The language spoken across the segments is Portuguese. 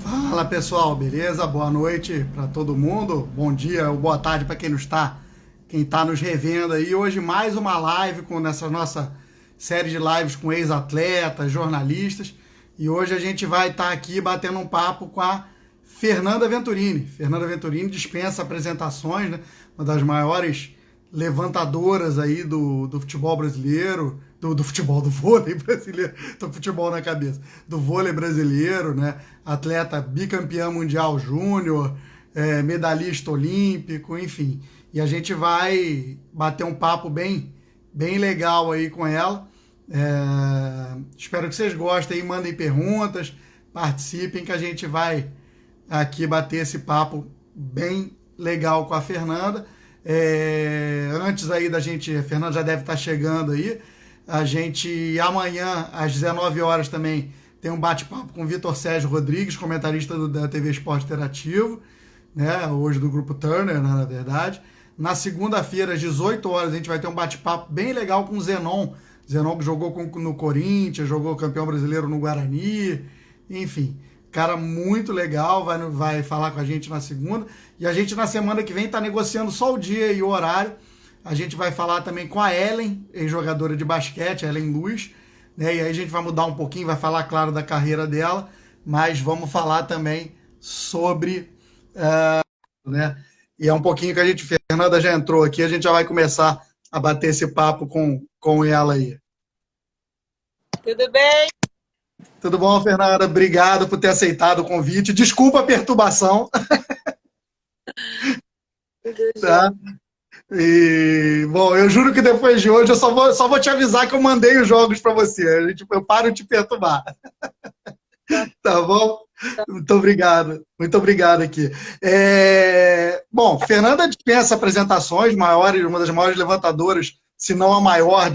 Fala pessoal, beleza? Boa noite para todo mundo. Bom dia ou boa tarde para quem tá nos revendo aí. Hoje mais uma live com nessa nossa série de lives com ex-atletas, jornalistas. E hoje a gente vai estar aqui batendo um papo com a Fernanda Venturini. Fernanda Venturini dispensa apresentações, né? Uma das maiores levantadoras aí do futebol brasileiro, do futebol, do vôlei brasileiro, tô com futebol na cabeça, do vôlei brasileiro, né? Atleta bicampeã mundial júnior, medalhista olímpico, enfim. E a gente vai bater um papo bem legal aí com ela. Espero que vocês gostem, mandem perguntas, participem, que a gente vai aqui bater esse papo bem legal com a Fernanda. Antes aí da gente, a Fernanda já deve estar chegando aí. A gente amanhã às 19 horas também tem um bate-papo com o Vitor Sérgio Rodrigues, comentarista da TV Esporte Interativo, né? Hoje do Grupo Turner, né, na verdade. Na segunda-feira, às 18 horas, a gente vai ter um bate-papo bem legal com o Zenon. Zenon que jogou no Corinthians, jogou campeão brasileiro no Guarani, enfim. Cara muito legal, vai falar com a gente na segunda. E a gente na semana que vem está negociando só o dia e o horário. A gente vai falar também com a Ellen, ex-jogadora de basquete, a Ellen Luz, né? E aí a gente vai mudar um pouquinho, vai falar, claro, da carreira dela, mas vamos falar também sobre, né? E é um pouquinho que a Fernanda já entrou aqui, a gente já vai começar a bater esse papo com ela aí. Tudo bem? Tudo bom, Fernanda? Obrigado por ter aceitado o convite. Desculpa a perturbação. Tá? E, bom, eu juro que depois de hoje eu só vou te avisar que eu mandei os jogos para você. Eu paro de te perturbar. Tá bom? Muito obrigado. Muito obrigado aqui. Bom, Fernanda dispensa apresentações, uma das maiores levantadoras, se não a maior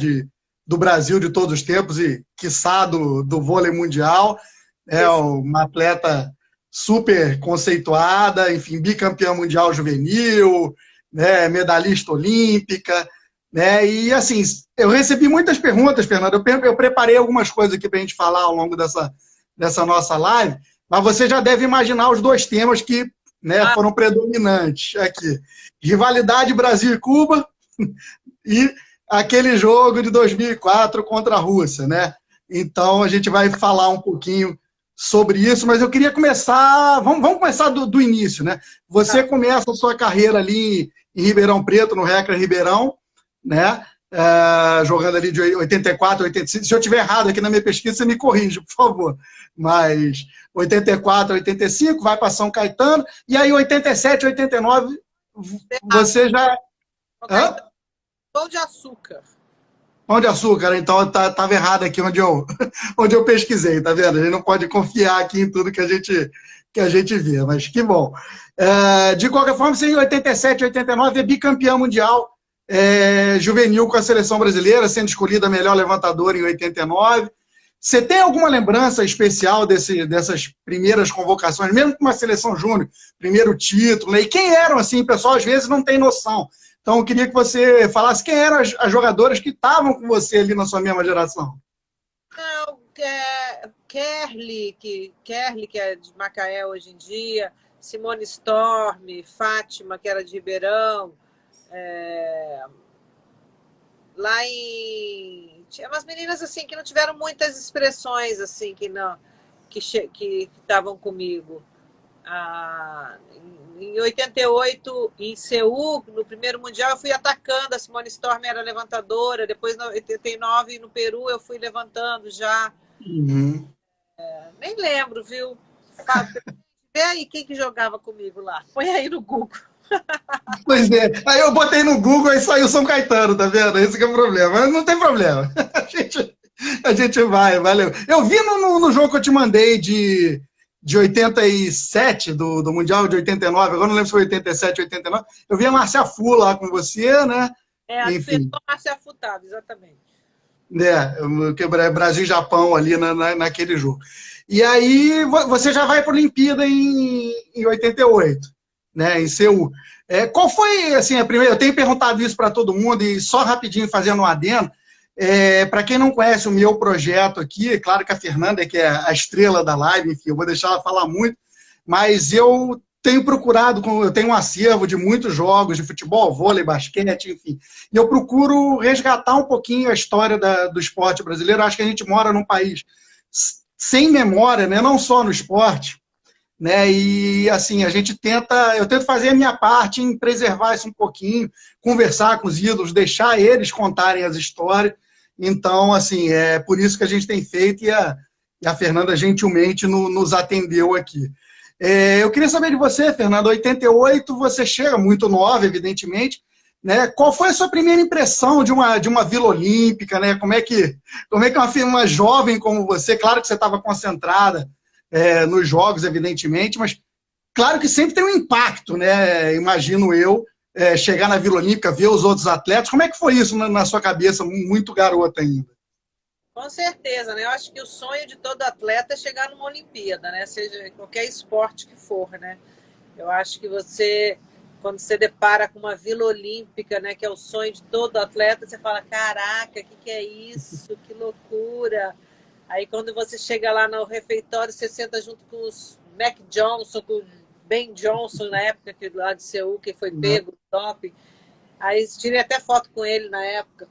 do Brasil de todos os tempos e, quiçá, do vôlei mundial. É uma atleta super conceituada, enfim, bicampeã mundial juvenil, né, medalhista olímpica, né? E assim, eu recebi muitas perguntas, Fernanda. Eu preparei algumas coisas aqui para a gente falar ao longo dessa nossa live, mas você já deve imaginar os dois temas que, né, foram predominantes aqui: rivalidade Brasil e Cuba e aquele jogo de 2004 contra a Rússia, né? Então a gente vai falar um pouquinho sobre isso, mas eu queria começar, vamos começar do início, né? Você começa a sua carreira ali em Ribeirão Preto, no Recre Ribeirão, né? Jogando ali de 84, 85. Se eu estiver errado aqui na minha pesquisa, você me corrige, por favor. Mas 84, 85, vai para São Caetano, e aí 87, 89, você já... Pão de Açúcar. Pão de Açúcar, então estava errado aqui onde eu pesquisei, tá vendo? A gente não pode confiar aqui em tudo que a gente vê, mas que bom. De qualquer forma, você em 87, 89 é bicampeão mundial juvenil com a seleção brasileira, sendo escolhida a melhor levantadora em 89. Você tem alguma lembrança especial dessas primeiras convocações, mesmo com uma seleção júnior, primeiro título, né? E quem eram, assim, o pessoal às vezes não tem noção. Então, eu queria que você falasse quem eram as jogadoras que estavam com você ali na sua mesma geração. Não, Kerli, que é de Macaé hoje em dia, Simone Storm, Fátima, que era de Ribeirão, lá em... Tinha umas meninas assim que não tiveram muitas expressões assim, que estavam comigo. Em 88, em Seul, no primeiro mundial, eu fui atacando, a Simone Storm era levantadora, depois em 89, no Peru, eu fui levantando já. Uhum. Nem lembro, viu? Vê aí quem que jogava comigo lá. Põe aí no Google. Pois é. Aí eu botei no Google e saiu São Caetano, tá vendo? Esse que é o problema. Mas não tem problema. A gente vai, valeu. Eu vi no jogo que eu te mandei de 87, do Mundial de 89, agora não lembro se foi 87, 89, eu vi a Márcia Fu lá com você, né? Enfim. A Márcia Fu tava, exatamente. Que Brasil e Japão ali naquele jogo. E aí você já vai para a Olimpíada em 88, né, em Seul. Qual foi, assim, a primeira... Eu tenho perguntado isso para todo mundo, e só rapidinho fazendo um adendo, para quem não conhece o meu projeto aqui, é claro que a Fernanda, que é a estrela da live, enfim, eu vou deixar ela falar muito, mas eu tenho procurado, eu tenho um acervo de muitos jogos de futebol, vôlei, basquete, enfim, e eu procuro resgatar um pouquinho a história do esporte brasileiro. Acho que a gente mora num país sem memória, né? Não só no esporte, né? E assim, eu tento fazer a minha parte em preservar isso um pouquinho, conversar com os ídolos, deixar eles contarem as histórias. Então, assim, é por isso que a gente tem feito, e a Fernanda gentilmente nos atendeu aqui. Eu queria saber de você, Fernanda, 88, você chega muito nova, evidentemente, né? Qual foi a sua primeira impressão de uma Vila Olímpica, né? Como é que uma jovem como você, claro que você estava concentrada nos jogos, evidentemente, mas claro que sempre tem um impacto, né? Imagino eu, chegar na Vila Olímpica, ver os outros atletas. Como é que foi isso na sua cabeça, muito garota ainda? Com certeza, né? Eu acho que o sonho de todo atleta é chegar numa Olimpíada, né? Seja qualquer esporte que for, né? Eu acho que quando você depara com uma Vila Olímpica, né, que é o sonho de todo atleta, você fala, caraca, o que é isso? Que loucura! Aí quando você chega lá no refeitório, você senta junto com os Mac Johnson, com o Ben Johnson, na época, lá de Seul, que foi pego, top. Aí tirei até foto com ele na época.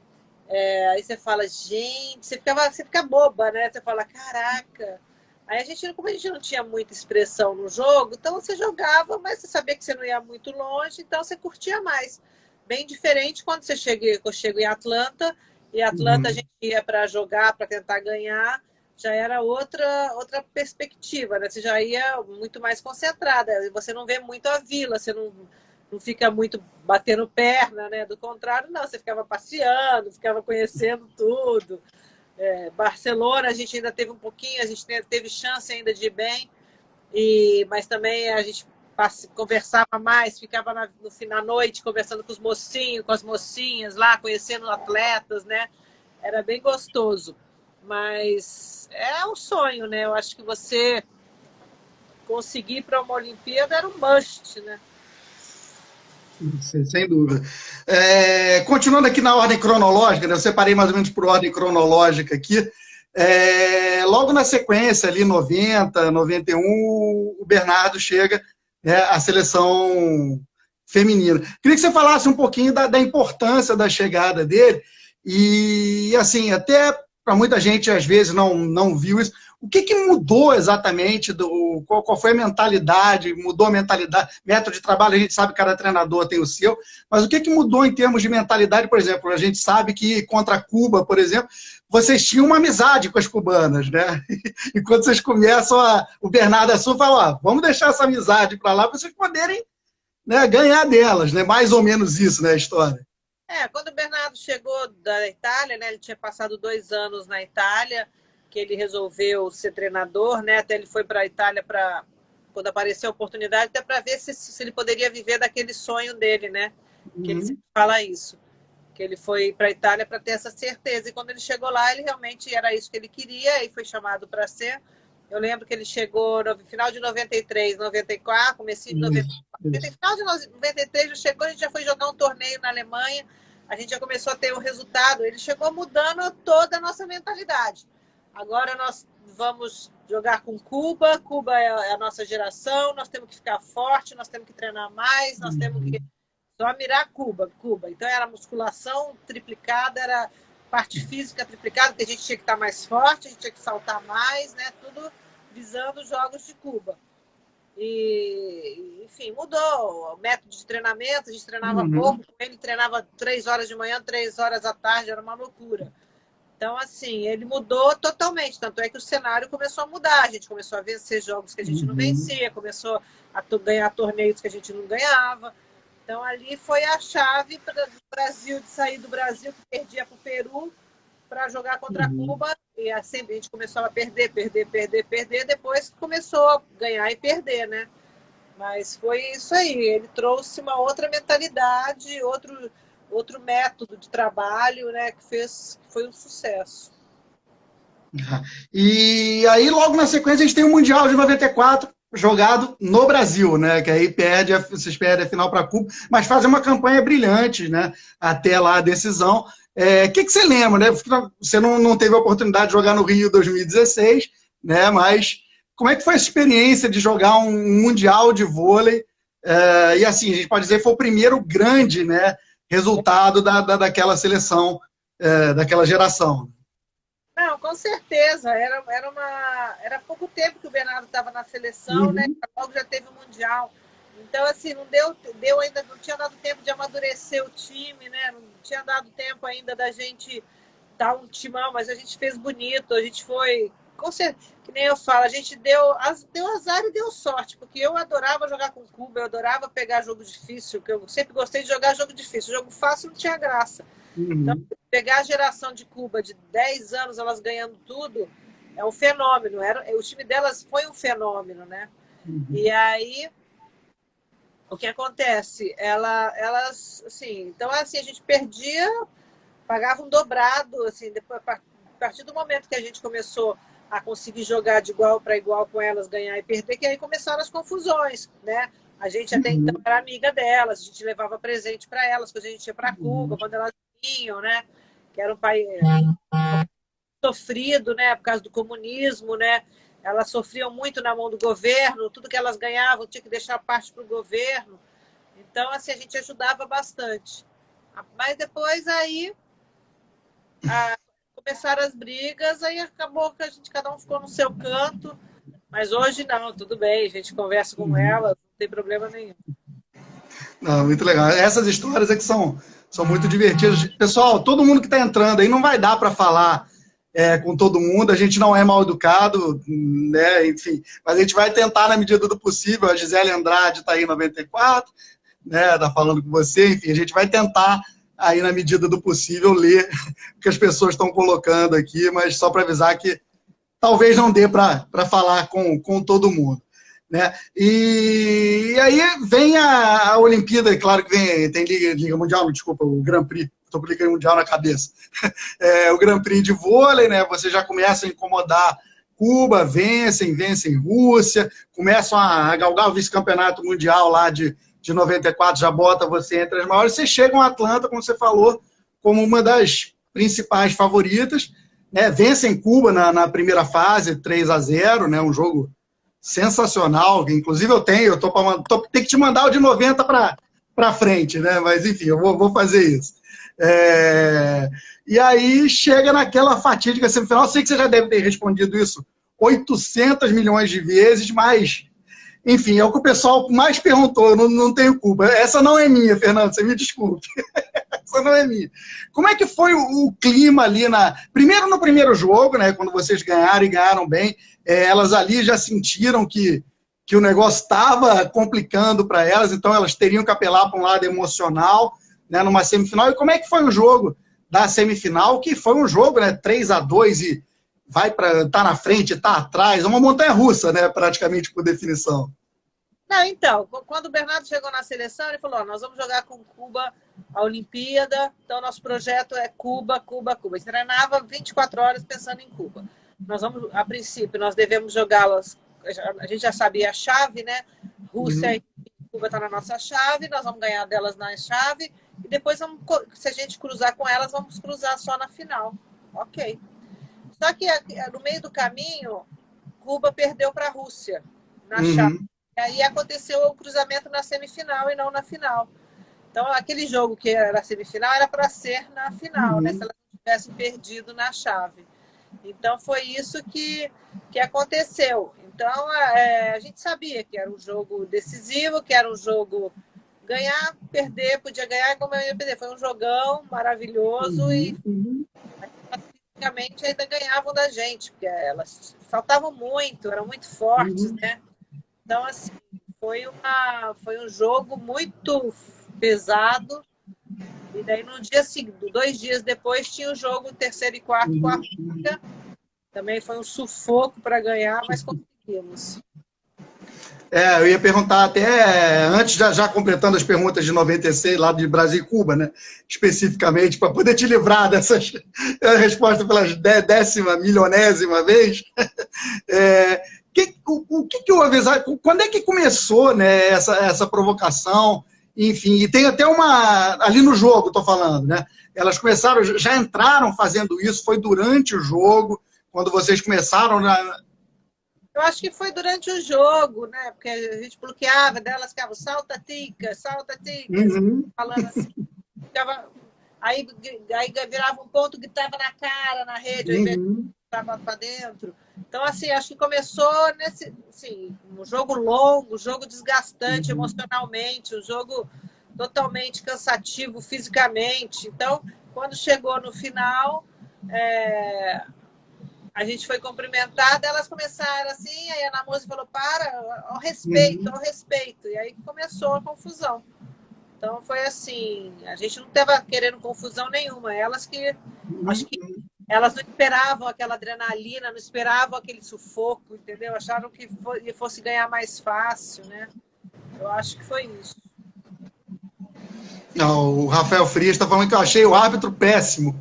Aí você fala, gente, você fica boba, né? Você fala, caraca. Aí como a gente não tinha muita expressão no jogo, então você jogava, mas você sabia que você não ia muito longe, então você curtia mais. Bem diferente quando eu chego em Atlanta, e Atlanta a gente ia para jogar, para tentar ganhar, já era outra perspectiva, né? Você já ia muito mais concentrada, você não vê muito a vila, você não fica muito batendo perna, né? Do contrário, não, você ficava passeando, ficava conhecendo tudo. Barcelona, a gente ainda teve um pouquinho, a gente teve chance ainda de ir bem, mas também a gente conversava mais, ficava no fim da noite conversando com os mocinhos, com as mocinhas lá, conhecendo atletas, né? Era bem gostoso. Mas é um sonho, né? Eu acho que você conseguir ir para uma Olimpíada era um must, né? Sem dúvida. Continuando aqui na ordem cronológica, né, eu separei mais ou menos por ordem cronológica aqui. Logo na sequência, ali 90, 91, o Bernardo chega, né, à seleção feminina. Queria que você falasse um pouquinho da importância da chegada dele e, assim, até para muita gente, às vezes, não viu isso. O que mudou exatamente? Qual foi a mentalidade? Mudou a mentalidade? Método de trabalho, a gente sabe que cada treinador tem o seu, mas o que mudou em termos de mentalidade? Por exemplo, a gente sabe que contra Cuba, por exemplo, vocês tinham uma amizade com as cubanas, né? E quando vocês começam, o Bernardo Assunção fala, vamos deixar essa amizade para lá para vocês poderem, né, ganhar delas, né? Mais ou menos isso, né, a história. Quando o Bernardo chegou da Itália, né, ele tinha passado 2 anos na Itália, que ele resolveu ser treinador, né? Até ele foi para a Itália quando apareceu a oportunidade, até para ver se ele poderia viver daquele sonho dele, né? Que ele sempre fala isso, que ele foi para a Itália para ter essa certeza. E quando ele chegou lá, ele realmente era isso que ele queria e foi chamado para ser. Eu lembro que ele chegou no final de 93, 94, comecinho de 94. No final de 93 ele chegou, a gente já foi jogar um torneio na Alemanha, a gente já começou a ter um resultado. Ele chegou mudando toda a nossa mentalidade. Agora nós vamos jogar com Cuba. Cuba é a nossa geração. Nós temos que ficar forte, nós temos que treinar mais, nós temos que só mirar Cuba. Então era musculação triplicada, era parte física triplicada, porque a gente tinha que estar mais forte, a gente tinha que saltar mais, né? Tudo visando os Jogos de Cuba. E, enfim, mudou o método de treinamento. A gente treinava pouco, ele treinava 3 horas de manhã, 3 horas à tarde, era uma loucura. Então, assim, ele mudou totalmente. Tanto é que o cenário começou a mudar. A gente começou a vencer jogos que a gente não vencia, começou a ganhar torneios que a gente não ganhava. Então, ali foi a chave para o Brasil, de sair do Brasil, que perdia para o Peru, para jogar contra Cuba. E assim, a gente começou a perder. Depois começou a ganhar e perder, né? Mas foi isso aí. Ele trouxe uma outra mentalidade, outro método de trabalho, né, que foi um sucesso. E aí, logo na sequência, a gente tem o Mundial de 94, jogado no Brasil, né? Que aí vocês perdem a final para Cuba, mas fazem uma campanha brilhante, né? Até lá a decisão. Que você lembra, né? Você não teve a oportunidade de jogar no Rio 2016, né? Mas como é que foi essa experiência de jogar um Mundial de vôlei? E assim, a gente pode dizer que foi o primeiro grande, né, resultado daquela seleção, daquela geração. Não, com certeza. Era pouco tempo que o Bernardo estava na seleção, né? Uhum. Logo já teve o Mundial. Então, assim, não ainda, não tinha dado tempo de amadurecer o time, né? Não tinha dado tempo ainda da gente dar um timão, mas a gente fez bonito, a gente foi. Com certeza, que nem eu falo, a gente deu azar e deu sorte, porque eu adorava jogar com Cuba, eu adorava pegar jogo difícil, que eu sempre gostei de jogar jogo difícil. Jogo fácil não tinha graça. Então, Uhum. pegar a geração de Cuba de 10 anos, elas ganhando tudo, é um fenômeno. O time delas foi um fenômeno, né? Uhum. E aí, o que acontece? Elas, assim, então assim, a gente perdia, pagava um dobrado, assim, depois, a partir do momento que a gente começou a conseguir jogar de igual para igual com elas, ganhar e perder, que aí começaram as confusões, né? A gente até então era amiga delas, a gente levava presente para elas, quando a gente ia para Cuba, quando elas vinham, né? Que era um país sofrido, né? Por causa do comunismo, né? Elas sofriam muito na mão do governo, tudo que elas ganhavam tinha que deixar parte para o governo. Então, assim, a gente ajudava bastante. Mas depois aí começaram as brigas, aí acabou que cada um ficou no seu canto. Mas hoje não, tudo bem, a gente conversa com elas, não tem problema nenhum. Não, muito legal. Essas histórias é que são muito divertidas. Pessoal, todo mundo que está entrando aí não vai dar para falar com todo mundo, a gente não é mal educado, né? Enfim, mas a gente vai tentar na medida do possível. A Gisele Andrade está aí em 94, né? Está falando com você, enfim, a gente vai tentar aí na medida do possível ler o que as pessoas estão colocando aqui, mas só para avisar que talvez não dê para falar com todo mundo. Né? E aí vem a Olimpíada, claro que tem Liga Mundial, desculpa, o Grand Prix, estou com Liga Mundial na cabeça. O Grand Prix de vôlei, né? Você já começa a incomodar Cuba, vencem Rússia, começam a galgar o vice-campeonato mundial lá de 94, já bota você entre as maiores. Você chega a Atlanta, como você falou, como uma das principais favoritas, né? Vencem Cuba na primeira fase, 3-0, né? Um jogo sensacional, que inclusive eu tenho que te mandar o de 90 para frente, né? Mas enfim, eu vou fazer isso. E aí chega naquela fatídica semifinal, sei que você já deve ter respondido isso 800 milhões de vezes, mas enfim, é o que o pessoal mais perguntou, não tenho culpa. Essa não é minha, Fernando, você me desculpe. Essa não é minha. Como é que foi o clima ali primeiro no primeiro jogo, né, quando vocês ganharam e ganharam bem, elas ali já sentiram que o negócio estava complicando para elas, então elas teriam que apelar para um lado emocional, né, numa semifinal. E como é que foi o jogo da semifinal, que foi um jogo, né, 3-2 e vai para tá na frente, tá atrás, é uma montanha-russa, né, praticamente por definição. Não, então, quando o Bernardo chegou na seleção, ele falou, nós vamos jogar com Cuba a Olimpíada, então nosso projeto é Cuba, Cuba, Cuba. Ele treinava 24 horas pensando em Cuba. Nós vamos, a princípio, nós devemos jogá-las, a gente já sabia a chave, né? Rússia e Cuba está na nossa chave, nós vamos ganhar delas na chave, e depois, se a gente cruzar com elas, vamos cruzar só na final. Ok. Só que no meio do caminho, Cuba perdeu para a Rússia na chave. E aí aconteceu o cruzamento na semifinal e não na final. Então, aquele jogo que era semifinal era para ser na final, né? Se elas tivessem perdido na chave. Então, foi isso que aconteceu. Então, a gente sabia que era um jogo decisivo, que era um jogo ganhar, perder, podia ganhar como eu ia perder. Foi um jogão maravilhoso e praticamente ainda ganhavam da gente, porque elas faltavam muito, eram muito fortes, né? Então, assim, foi um jogo muito pesado. E daí, no dia seguinte, 2 dias depois, tinha o jogo terceiro e quarto com a Rússia. Também foi um sufoco para ganhar, mas conseguimos. Eu ia perguntar até, antes, já completando as perguntas de 96, lá de Brasil e Cuba, né? Especificamente, para poder te livrar dessas respostas pela 10ª, milionésima vez. O que houve? Quando é que começou, né, essa provocação? Enfim, e tem até ali no jogo, estou falando, né? Elas começaram, já entraram fazendo isso, foi durante o jogo, quando vocês começaram Eu acho que foi durante o jogo, né? Porque a gente bloqueava delas, ficava salta, tica, Uhum, falando assim, ficava, aí, aí virava um ponto que estava na cara, na rede, ao invés de uhum, estava para dentro. Então, assim, acho que começou nesse, assim, um jogo longo, um jogo desgastante uhum, emocionalmente, um jogo totalmente cansativo fisicamente. Então, quando chegou no final, é, a gente foi cumprimentada, elas começaram assim, aí a Ana Moça falou, para, ao respeito, uhum, ao respeito. E aí começou a confusão. Então foi assim, a gente não estava querendo confusão nenhuma. Elas que, acho que uhum. elas não esperavam aquela adrenalina, não esperavam aquele sufoco, entendeu? Acharam que fosse ganhar mais fácil, né? Eu acho que foi isso. Não, o Rafael Frias está falando que eu achei o árbitro péssimo,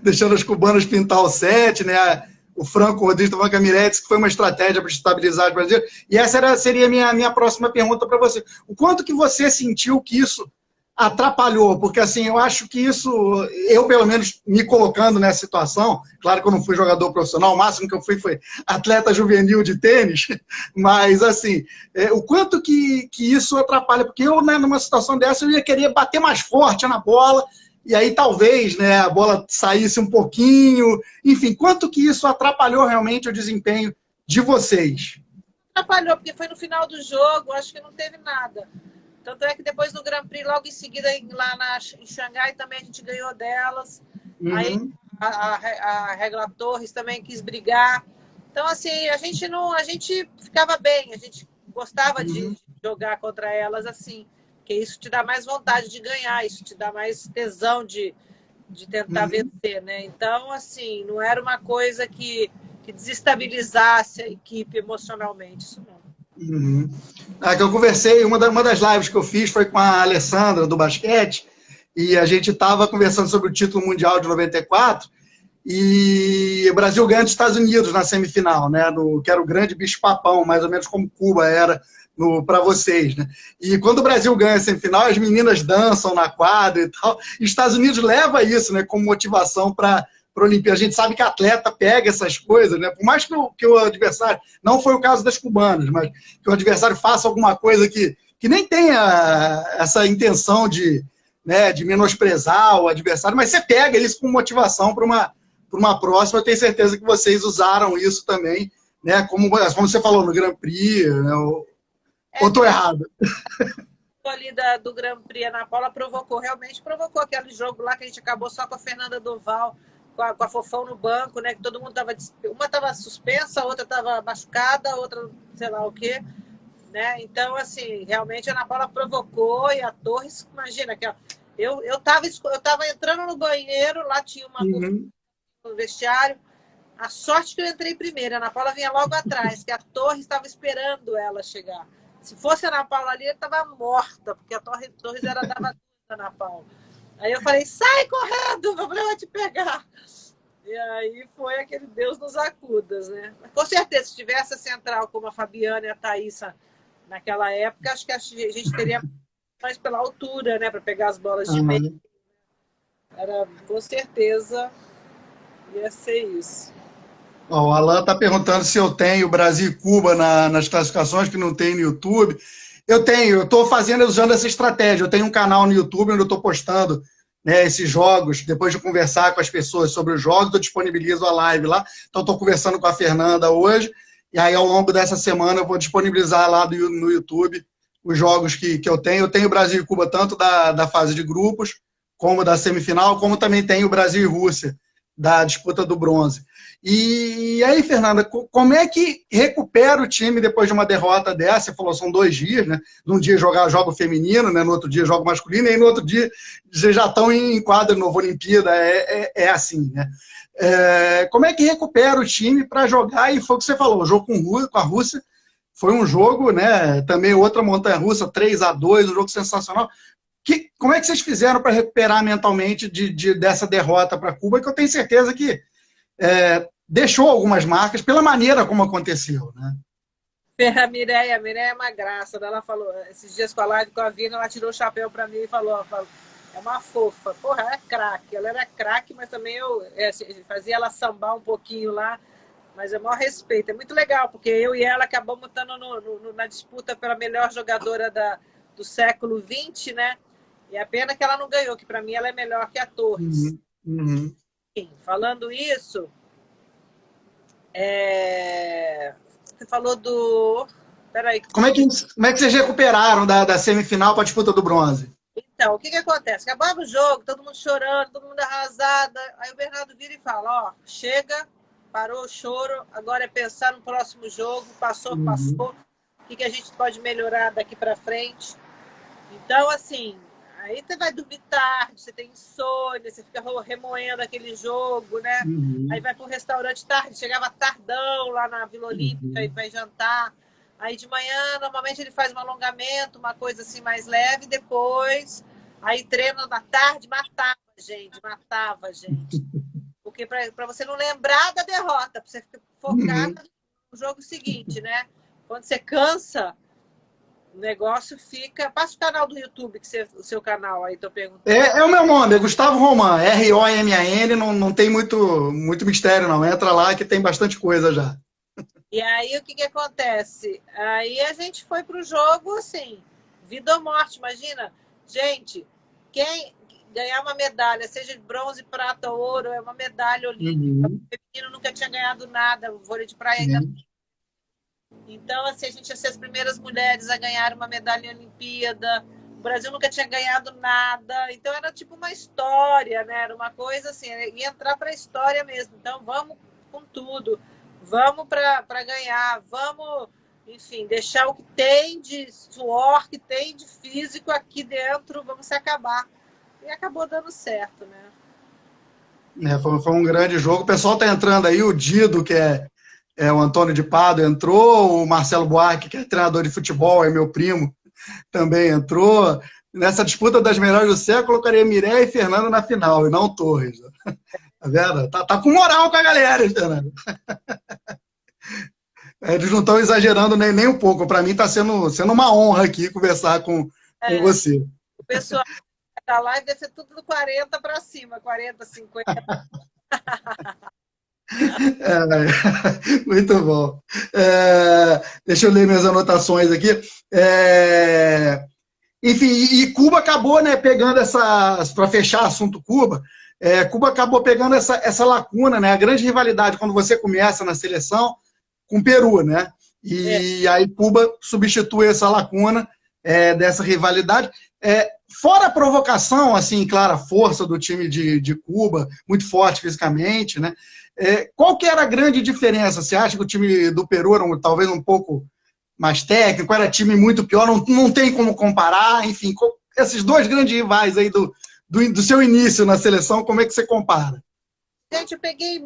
deixando as cubanas pintar o set, né? O Franco Rodrigues está falando que a Miretes que foi uma estratégia para estabilizar os brasileiros. E essa seria a minha próxima pergunta para você. O quanto que você sentiu que isso atrapalhou? Porque, assim, eu acho que isso, eu, pelo menos, me colocando nessa situação, claro que eu não fui jogador profissional, o máximo que eu fui foi atleta juvenil de tênis, mas, assim, o quanto que isso atrapalha? Porque eu, né, numa situação dessa, eu ia querer bater mais forte na bola, e aí talvez, né, a bola saísse um pouquinho, enfim, quanto que isso atrapalhou realmente o desempenho de vocês? Atrapalhou, porque foi no final do jogo, acho que não teve nada. Tanto é que depois no Grand Prix, logo em seguida, lá em Xangai, também a gente ganhou delas. Aí Uhum, a Regla Torres também quis brigar. Então, assim, a gente ficava bem, a gente gostava de uhum, jogar contra elas assim, porque isso te dá mais vontade de ganhar, isso te dá mais tesão de tentar uhum, vencer, né? Então, assim, não era uma coisa que desestabilizasse a equipe emocionalmente, isso não. uhum. Que eu conversei, uma das lives que eu fiz foi com a Alessandra, do basquete, e a gente estava conversando sobre o título mundial de 94, e o Brasil ganha dos Estados Unidos na semifinal, né? Que era o grande bicho-papão, mais ou menos como Cuba era para vocês, né? E quando o Brasil ganha a semifinal, as meninas dançam na quadra e tal. E os Estados Unidos leva isso, né, como motivação para a Olimpíada. A gente sabe que atleta pega essas coisas, né? Por mais que o adversário, não foi o caso das cubanas, mas que o adversário faça alguma coisa que nem tenha essa intenção de, né, de menosprezar o adversário, mas você pega eles com motivação para uma próxima. Eu tenho certeza que vocês usaram isso também, né? Como você falou no Grand Prix, né? Ou É, estou teve errado? ali do Grand Prix, a Ana Paula provocou, realmente provocou aquele jogo lá que a gente acabou só com a Fernanda Doval, com a Fofão no banco, né? Que todo mundo estava. Uma estava suspensa, a outra estava machucada, a outra, sei lá o quê. Né? Então, assim, realmente a Ana Paula provocou e a Torres, imagina, que eu tava entrando no banheiro, lá tinha uma cortina Uhum. no vestiário. A sorte que eu entrei primeiro, a Ana Paula vinha logo atrás, que a Torres estava esperando ela chegar. Se fosse a Ana Paula ali, eu estava morta, porque a Torres era dava da Ana Paula. Aí eu falei, sai correndo, o problema é te pegar. E aí foi aquele Deus nos acudas, né? Com certeza, se tivesse a central como a Fabiana e a Thaísa naquela época, acho que a gente teria mais pela altura, né? Para pegar as bolas de meio. Uhum. Era, com certeza ia ser isso. Ó, o Alan está perguntando se eu tenho Brasil e Cuba nas classificações, que não tem no YouTube. Eu tenho, eu estou fazendo, usando essa estratégia. Eu tenho um canal no YouTube onde eu estou postando, né, esses jogos. Depois de conversar com as pessoas sobre os jogos, eu disponibilizo a live lá. Então, estou conversando com a Fernanda hoje. E aí, ao longo dessa semana, eu vou disponibilizar lá no YouTube os jogos que eu tenho. Eu tenho Brasil e Cuba tanto da fase de grupos, como da semifinal, como também tenho Brasil e Rússia, da disputa do bronze. E aí, Fernanda, como é que recupera o time depois de uma derrota dessa? Você falou, são 2 dias, né? Num dia jogo feminino, né? No outro dia jogo masculino, e aí no outro dia vocês já estão em quadra de novo, Olimpíada, é assim, né? Como é que recupera o time para jogar? E foi o que você falou, o jogo com a Rússia foi um jogo, né? Também outra montanha-russa, 3-2, um jogo sensacional. Como é que vocês fizeram para recuperar mentalmente dessa derrota para Cuba? Que eu tenho certeza que deixou algumas marcas pela maneira como aconteceu, né? A Mireia é uma graça. Ela falou, esses dias com a live com a Vina, ela tirou o chapéu para mim e falou, é uma fofa. Porra, é craque. Ela era craque, mas também eu fazia ela sambar um pouquinho lá. Mas é o maior respeito. É muito legal, porque eu e ela acabamos estando na disputa pela melhor jogadora do século XX, né? E a pena que ela não ganhou, que para mim ela é melhor que a Torres. Uhum, uhum. Enfim, falando isso, você falou do... Peraí. Como é que vocês recuperaram da semifinal para a disputa do bronze? Então, o que acontece? Acabava o jogo, todo mundo chorando, todo mundo arrasado. Aí o Bernardo vira e fala, ó, chega, parou o choro, agora é pensar no próximo jogo, passou, Uhum. passou. O que a gente pode melhorar daqui para frente? Então, assim, aí você vai dormir tarde, você tem insônia, você fica remoendo aquele jogo, né? Aí Uhum. vai para um restaurante tarde, chegava tardão lá na Vila Olímpica e Uhum. vai jantar. Aí de manhã, normalmente ele faz um alongamento, uma coisa assim mais leve, depois aí treina da tarde, matava a gente. Porque para você não lembrar da derrota, para você ficar Uhum. focado no jogo seguinte, né? Quando você cansa, o negócio fica. Passa o canal do YouTube, o seu canal aí, tô perguntando. É o meu nome, é Gustavo Roman, Roman, não tem muito mistério, não. Entra lá que tem bastante coisa já. E aí o que acontece? Aí a gente foi pro jogo assim, vida ou morte, imagina. Gente, quem ganhar uma medalha, seja de bronze, prata ou ouro, é uma medalha olímpica. O Uhum. feminino nunca tinha ganhado nada, o vôlei de praia ainda. É. Então, assim, a gente ia ser as primeiras mulheres a ganhar uma medalha em Olimpíada. O Brasil nunca tinha ganhado nada. Então, era tipo uma história, né? Era uma coisa assim, ia entrar para a história mesmo. Então, vamos com tudo. Vamos para ganhar. Vamos, enfim, deixar o que tem de suor, que tem de físico aqui dentro. Vamos se acabar. E acabou dando certo, né? Foi um grande jogo. O pessoal está entrando aí, o Dido, que é o Antônio de Pado, entrou, o Marcelo Buarque, que é treinador de futebol, é meu primo, também entrou. Nessa disputa das melhores do século, eu colocaria Mireia e Fernando na final, e não Torres. Tá vendo? Tá com moral com a galera, Fernando. Eles não estão exagerando nem um pouco. Para mim está sendo uma honra aqui conversar com É, você. o pessoal da live deve ser tudo do 40 para cima, 40, 50. Muito bom. Deixa eu ler minhas anotações aqui. Enfim, e Cuba acabou, né, pegando para fechar assunto Cuba, Cuba acabou pegando essa lacuna, né, a grande rivalidade quando você começa na seleção com o Peru, né, É. e aí Cuba substitui essa lacuna dessa rivalidade. Fora a provocação, assim, claro, a força do time de Cuba, muito forte fisicamente, né, qual que era a grande diferença? Você acha que o time do Peru era talvez um pouco mais técnico, era time muito pior, não tem como comparar, enfim, esses dois grandes rivais aí do seu início na seleção, como é que você compara? Gente, eu peguei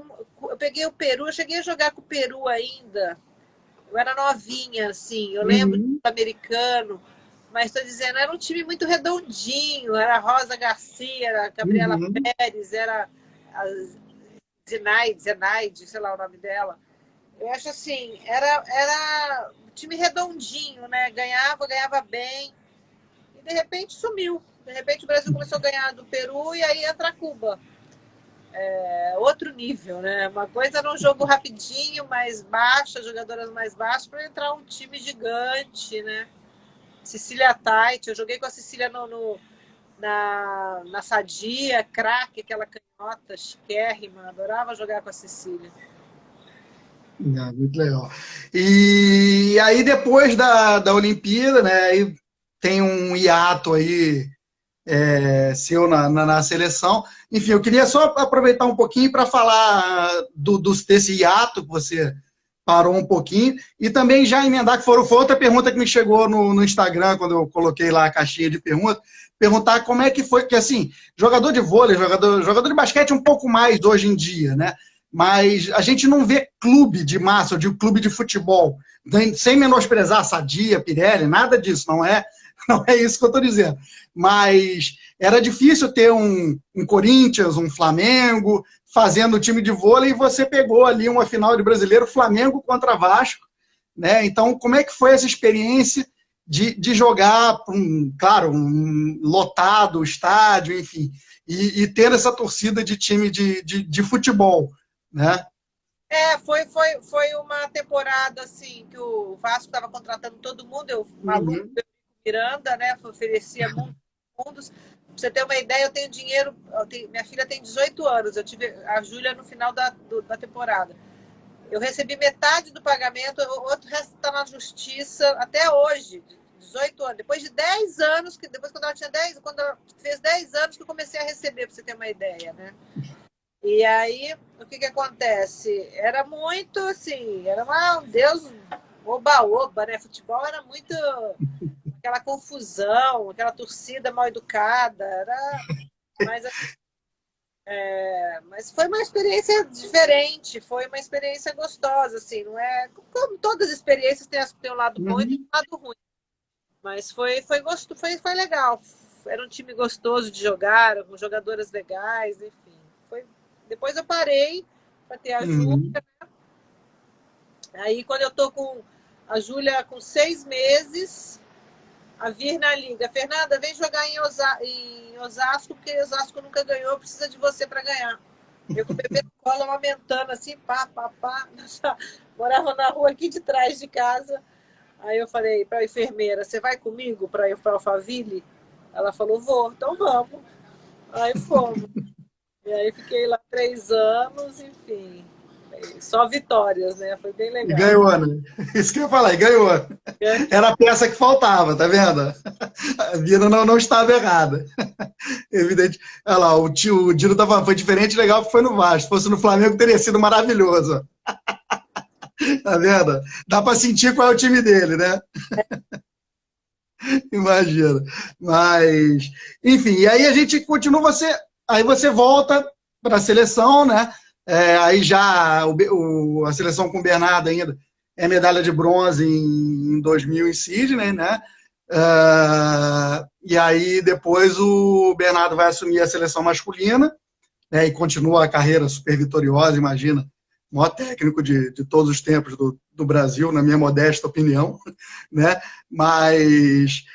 o Peru, eu cheguei a jogar com o Peru ainda. Eu era novinha, assim, eu lembro do Uhum, americano, mas estou dizendo, era um time muito redondinho, era a Rosa Garcia, era a Gabriela uhum, Pérez, era a Zenaide, sei lá o nome dela. Eu acho assim, era um time redondinho, né? Ganhava bem, e de repente sumiu. De repente o Brasil começou a ganhar do Peru e aí entra Cuba. Outro nível, né? Uma coisa era um jogo rapidinho, mais baixo, jogadoras mais baixas, para entrar um time gigante, né? Cecília Tait, eu joguei com a Cecília na Sadia, craque, aquela canhota chiquérrima, adorava jogar com a Cecília. muito legal. E aí, depois da Olimpíada, né, aí tem um hiato aí seu na seleção. Enfim, eu queria só aproveitar um pouquinho para falar desse hiato que você parou um pouquinho, e também já emendar, que foi outra pergunta que me chegou no Instagram, quando eu coloquei lá a caixinha de perguntas, perguntar como é que foi, porque assim, jogador de vôlei, jogador de basquete um pouco mais hoje em dia, né? Mas a gente não vê clube de massa, ou de clube de futebol, sem menosprezar Sadia, Pirelli, nada disso, não é isso que eu estou dizendo. Mas era difícil ter um Corinthians, um Flamengo, fazendo o time de vôlei, e você pegou ali uma final de brasileiro, Flamengo contra Vasco, né? Então, como é que foi essa experiência de jogar, claro, um lotado, estádio, enfim, e ter essa torcida de time de futebol, né? Foi uma temporada assim que o Vasco estava contratando todo mundo, eu maluco, Uhum. Miranda, né? Oferecia mundos. Pra você ter uma ideia, eu tenho dinheiro. Minha filha tem 18 anos, eu tive a Júlia no final da temporada. Eu recebi metade do pagamento, o outro resto está na justiça até hoje, 18 anos. Depois de 10 anos, depois quando ela fez 10 anos que eu comecei a receber, para você ter uma ideia, né? E aí, o que acontece? Era muito assim, era um Deus oba-oba, né? Futebol era muito aquela confusão, aquela torcida mal educada, mas, mas foi uma experiência diferente, foi uma experiência gostosa, assim, não é como todas as experiências tem um lado bom e tem Uhum. um lado ruim, mas foi legal. Era um time gostoso de jogar, com jogadoras legais, enfim. Depois eu parei para ter a Júlia. Uhum. Aí quando eu tô com a Júlia com 6 meses, a Virna liga: Fernanda, vem jogar em Osasco, porque Osasco nunca ganhou, precisa de você para ganhar. Eu com o bebê no colo, amamentando assim, pá, pá, pá. Morava na rua aqui de trás de casa. Aí eu falei para a enfermeira: você vai comigo para ir para Alphaville? Ela falou: vou, então vamos. Aí fomos. E aí fiquei lá 3 anos, enfim. Só vitórias, né? Foi bem E legal. ganhou, né? Isso que eu ia falar, e ganhou. Era a peça que faltava, tá vendo? A vida não estava errada. Evidente. Olha lá, o Dino tava, foi diferente, legal que foi no Vasco. Se fosse no Flamengo, teria sido maravilhoso. Tá vendo? Dá para sentir qual é o time dele, né? Imagina. Mas, enfim, e aí a gente continua, aí você volta para a seleção, né? Aí já a seleção com o Bernardo ainda é medalha de bronze em 2000 em Sydney, né? E aí depois o Bernardo vai assumir a seleção masculina, né? E continua a carreira super vitoriosa, imagina. O maior técnico de todos os tempos do Brasil, na minha modesta opinião, né? Mas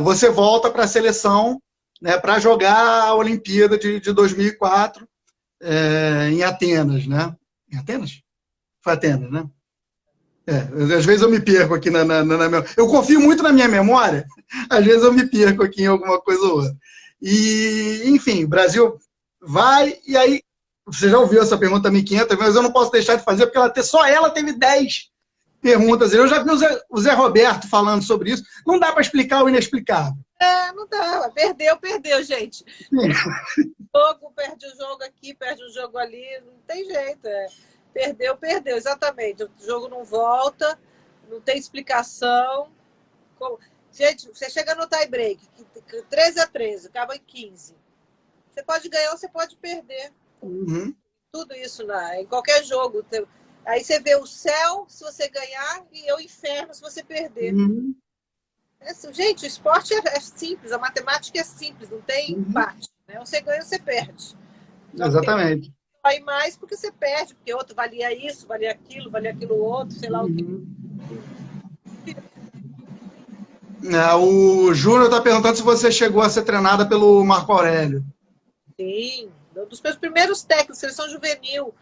você volta para a seleção, né, para jogar a Olimpíada de 2004 em Atenas, né? Em Atenas? Foi Atenas, né? Às vezes eu me perco aqui eu confio muito na minha memória, às vezes eu me perco aqui em alguma coisa ou outra. E, enfim, o Brasil vai, e aí, você já ouviu essa pergunta 1.500 vezes, eu não posso deixar de fazer, porque só ela teve 10 perguntas. Eu já vi o Zé Roberto falando sobre isso. Não dá para explicar o inexplicável. Não dá. Perdeu, gente. Perde o jogo aqui, perde o jogo ali. Não tem jeito. Perdeu. Exatamente. O jogo não volta, não tem explicação. Gente, você chega no tie break, 13-13, acaba em 15. Você pode ganhar ou você pode perder. Uhum. Tudo isso em qualquer jogo. Aí você vê o céu se você ganhar e o inferno se você perder. Uhum. Gente, o esporte é simples, a matemática é simples, não tem Uhum. empate. Né? Ou você ganha ou você perde. Só que tem Exatamente. vai mais porque você perde, porque outro valia isso, valia aquilo outro, sei lá o que. O Júnior está perguntando se você chegou a ser treinada pelo Marco Aurélio. Sim, um dos meus primeiros técnicos, seleção juvenil.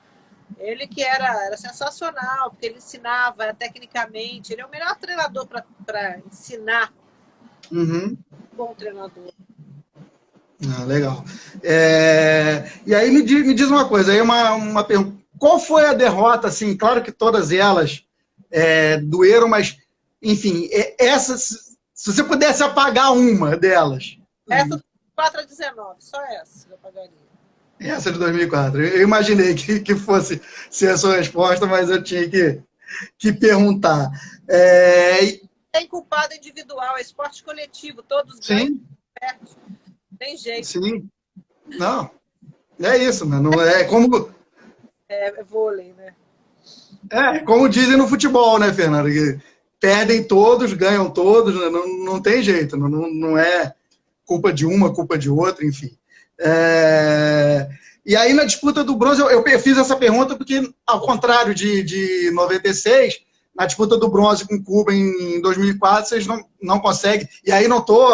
Ele que era sensacional, porque ele ensinava tecnicamente. Ele é o melhor treinador para ensinar. Uhum. Bom treinador. Legal. E aí me diz uma coisa, aí uma pergunta. Qual foi a derrota, assim, claro que todas elas doeram, mas, enfim, essas, se você pudesse apagar uma delas. Essa do 4-19, só essa eu apagaria. Essa de 2004. Eu imaginei que fosse ser a sua resposta, mas eu tinha que perguntar. Tem culpado individual, é esporte coletivo, todos ganham, Sim, perde. Tem jeito. sim. Não, é isso, né? Não é como... É vôlei, né? Como dizem no futebol, né, Fernando? Que perdem todos, ganham todos, né? Não tem jeito, não é culpa de uma, culpa de outra, enfim. E aí, na disputa do bronze, eu fiz essa pergunta porque, ao contrário de 96, na disputa do bronze com Cuba em 2004, vocês não conseguem. E aí não tô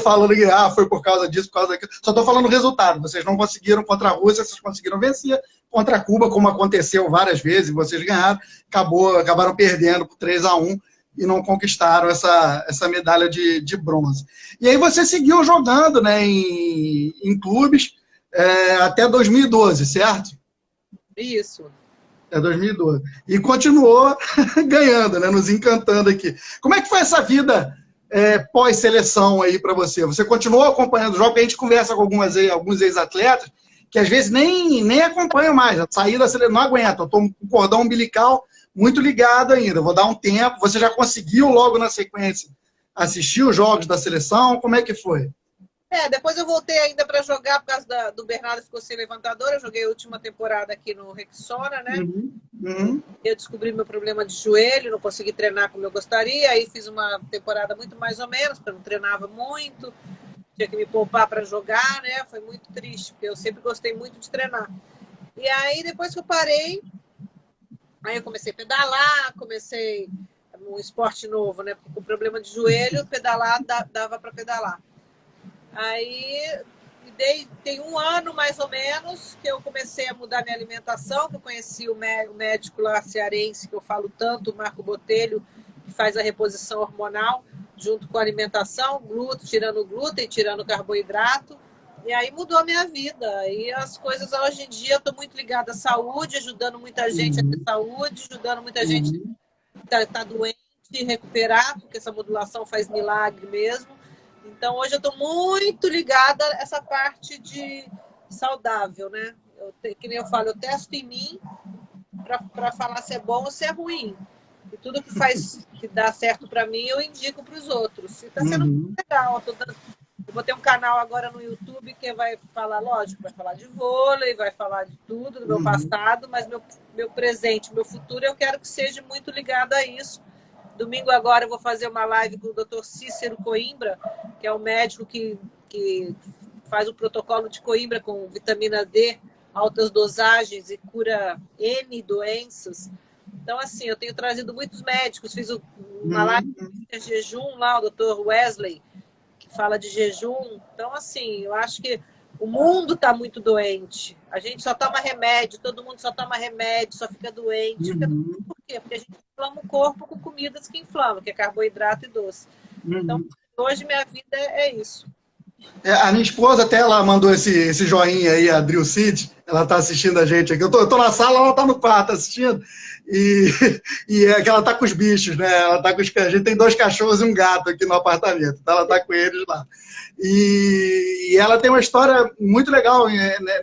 falando que foi por causa disso, por causa daquilo. Só estou falando o resultado. Vocês não conseguiram contra a Rússia, vocês conseguiram vencer contra Cuba, como aconteceu várias vezes, vocês ganharam, acabaram perdendo por 3-1 e não conquistaram essa medalha de bronze. E aí você seguiu jogando, né, em clubes até 2012, certo? Isso. É 2012. E continuou ganhando, né? Nos encantando aqui. Como é que foi essa vida pós-seleção aí para você? Você continuou acompanhando o jogo? A gente conversa com alguns ex-atletas que às vezes nem acompanham mais. A saída da seleção não aguenta. Eu estou com o cordão umbilical muito ligado ainda. Vou dar um tempo. Você já conseguiu logo na sequência assistir os jogos da seleção? Como é que foi? Depois eu voltei ainda para jogar por causa do Bernardo ficou sem levantador. Eu joguei a última temporada aqui no Rexona, né? Eu descobri meu problema de joelho, não consegui treinar como eu gostaria. Aí fiz uma temporada muito mais ou menos, porque eu não treinava muito. Tinha que me poupar para jogar, né? Foi muito triste, porque eu sempre gostei muito de treinar. E aí, depois que eu parei, aí eu comecei a pedalar, comecei um esporte novo, né? Porque com problema de joelho, pedalar dava para pedalar. Aí tem 1 ano, mais ou menos, que eu comecei a mudar minha alimentação, que eu conheci o médico lá cearense, que eu falo tanto, o Marco Botelho, que faz a reposição hormonal, junto com a alimentação, tirando o glúten, tirando o carboidrato, e aí mudou a minha vida. E as coisas, hoje em dia, eu estou muito ligada à saúde, ajudando muita gente a ter saúde, ajudando muita gente que está doente a recuperar, porque essa modulação faz milagre mesmo. Então, hoje eu estou muito ligada a essa parte de saudável, né? Que nem eu falo, eu testo em mim para falar se é bom ou se é ruim. E tudo que dá certo para mim, eu indico para os outros. E está sendo muito legal. Eu vou ter um canal agora no YouTube que vai falar, lógico, vai falar de vôlei, vai falar de tudo do meu passado, mas meu presente, meu futuro, eu quero que seja muito ligado a isso. Domingo agora eu vou fazer uma live com o Dr. Cícero Coimbra, que é o médico que faz o protocolo de Coimbra com vitamina D, altas dosagens e cura N doenças. Então, assim, eu tenho trazido muitos médicos. Fiz uma live de jejum lá, o Dr. Wesley, que fala de jejum. Então, assim, eu acho que o mundo está muito doente. A gente só toma remédio, todo mundo só toma remédio, só fica doente. Por quê? Porque a gente inflama o corpo com comidas que inflamam, que é carboidrato e doce. Então, hoje minha vida é isso. A minha esposa até ela mandou esse joinha aí, a Dril Cid, ela tá assistindo a gente aqui. Eu tô na sala, ela tá no quarto assistindo. E é que ela tá com os bichos, né? Ela tá com os cachorros. A gente tem 2 cachorros e um gato aqui no apartamento. Então ela tá com eles lá. E ela tem uma história muito legal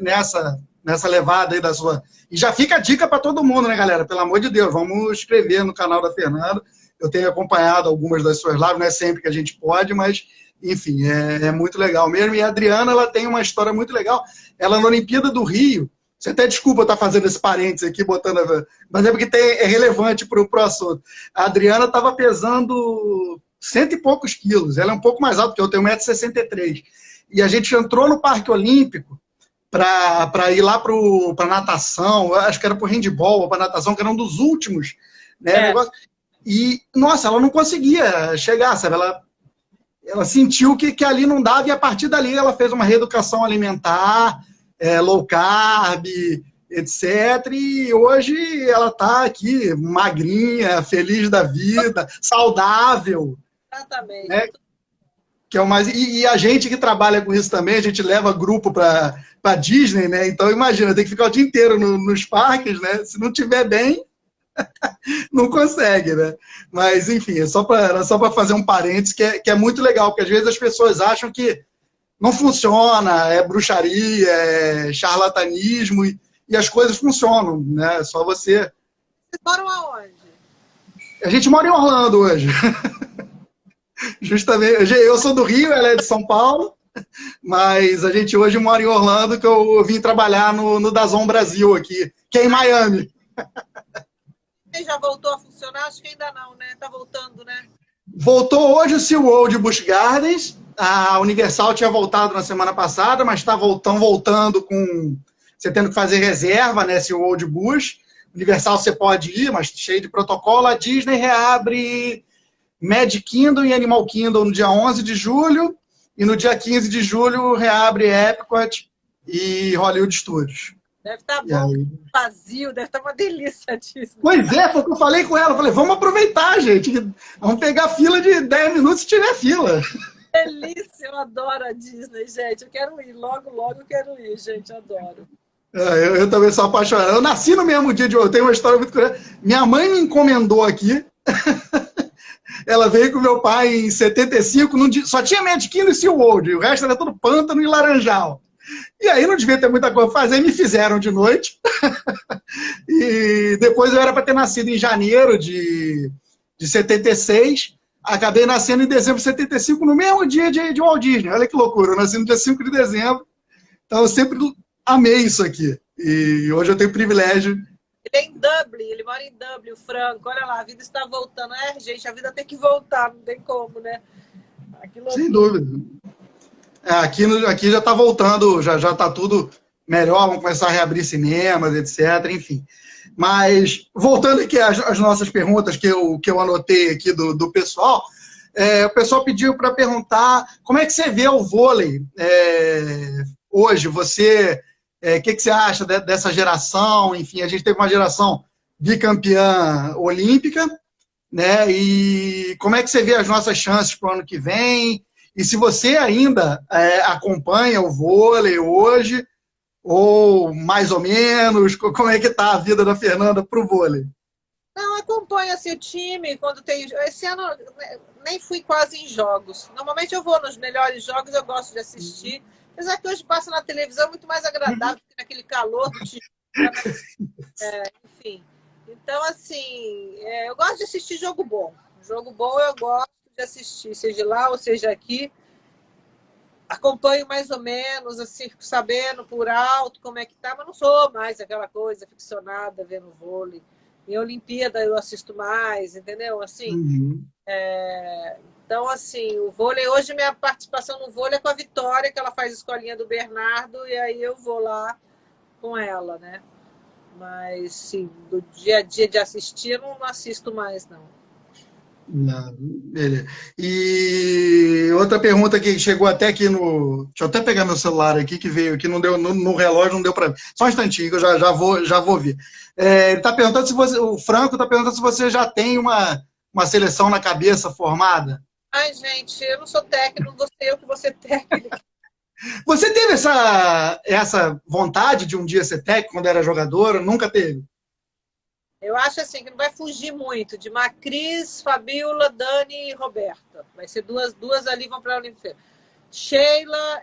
nessa levada aí da sua. E já fica a dica para todo mundo, né, galera? Pelo amor de Deus, vamos inscrever no canal da Fernanda. Eu tenho acompanhado algumas das suas lives, não é sempre que a gente pode, mas, enfim, é muito legal mesmo. E a Adriana, ela tem uma história muito legal. Ela, na Olimpíada do Rio, você até desculpa eu estar fazendo esse parênteses aqui, mas é porque é relevante para o assunto. A Adriana estava pesando 100 e poucos quilos. Ela é um pouco mais alta, porque eu tenho 1,63 m. E a gente entrou no Parque Olímpico para ir lá para natação, acho que era para o handball ou para natação, que era um dos últimos, né, negócio. E, nossa, ela não conseguia chegar, sabe? Ela sentiu que ali não dava, e a partir dali ela fez uma reeducação alimentar, low carb, etc. E hoje ela está aqui, magrinha, feliz da vida, saudável. Exatamente. Né? Que é o mais... E a gente que trabalha com isso também, a gente leva grupo para Disney, né? Então, imagina, tem que ficar o dia inteiro nos parques, né? Se não tiver bem, não consegue, né? Mas, enfim, era só para fazer um parênteses, que é muito legal, porque às vezes as pessoas acham que não funciona, é bruxaria, é charlatanismo, e as coisas funcionam, né? Só você... Vocês moram aonde? A gente mora em Orlando hoje. Justamente, eu sou do Rio, ela é de São Paulo, mas a gente hoje mora em Orlando, que eu vim trabalhar no DAZN Brasil aqui, que é em Miami. E já voltou a funcionar? Acho que ainda não, né? Tá voltando, né? Voltou hoje o SeaWorld Busch Gardens. A Universal tinha voltado na semana passada, mas estão voltando com... Você tendo que fazer reserva, né? SeaWorld Busch. Universal você pode ir, mas cheio de protocolo. A Disney reabre Magic Kingdom e Animal Kingdom no dia 11 de julho, e no dia 15 de julho reabre Epcot e Hollywood Studios. Deve estar E bom, aí... vazio, deve estar uma delícia disso. Pois é, foi o que eu falei com ela. Eu falei, vamos aproveitar, gente. Vamos pegar fila de 10 minutos se tiver fila. Delícia, eu adoro a Disney, gente. Eu quero ir, logo, logo eu quero ir, gente, adoro. Eu também sou apaixonado. Eu nasci no mesmo dia de hoje. Eu tenho uma história muito curiosa. Minha mãe me encomendou aqui. Ela veio com meu pai em 75, só tinha Magic Kingdom e SeaWorld, e o resto era tudo pântano e laranjal. E aí não devia ter muita coisa para fazer, e me fizeram de noite. E depois eu era para ter nascido em janeiro de 76, acabei nascendo em dezembro de 75, no mesmo dia de Walt Disney. Olha que loucura, eu nasci no dia 5 de dezembro, então eu sempre amei isso aqui. E hoje eu tenho o privilégio. Ele é em Dublin, ele mora em Dublin, o Franco. Olha lá, a vida está voltando. É, gente, a vida tem que voltar, não tem como, né? Sem dúvida. Aqui já está voltando, já está tudo melhor, vamos começar a reabrir cinemas, etc. Enfim. Mas, voltando aqui às nossas perguntas que eu anotei aqui do pessoal, o pessoal pediu para perguntar como é que você vê o vôlei hoje. Você, que você acha dessa geração? Enfim, a gente teve uma geração bicampeã olímpica, né? E como é que você vê as nossas chances para o ano que vem? E se você ainda acompanha o vôlei hoje, ou mais ou menos, como é que está a vida da Fernanda para o vôlei? Não, acompanho assim, o time, quando tem... Esse ano nem fui quase em jogos. Normalmente eu vou nos melhores jogos, eu gosto de assistir. Apesar que hoje passa na televisão, é muito mais agradável do que naquele calor do time. Enfim. Então, assim, eu gosto de assistir jogo bom. Jogo bom eu gosto de assistir, seja lá ou seja aqui. Acompanho mais ou menos, assim, fico sabendo por alto como é que tá, mas não sou mais aquela coisa ficcionada vendo vôlei. Em Olimpíada eu assisto mais, entendeu? Assim, então, assim, o vôlei, hoje minha participação no vôlei é com a Vitória, que ela faz escolinha do Bernardo, e aí eu vou lá com ela, né? Mas, sim, do dia a dia de assistir, eu não assisto mais, não. Não, beleza. E outra pergunta que chegou até aqui no. Deixa eu até pegar meu celular aqui, que veio aqui, não deu, no relógio não deu para ver. Só um instantinho, que eu já vou ver. Ele tá perguntando se você. O Franco está perguntando se você já tem uma seleção na cabeça formada. Ai, gente, eu não sou técnico, não vou ser eu que vou ser técnico. Você teve essa vontade de um dia ser técnico quando era jogadora? Nunca teve? Eu acho assim que não vai fugir muito de Macris, Fabiola, Dani e Roberta. Vai ser duas ali vão para a Olimpíada. Sheila,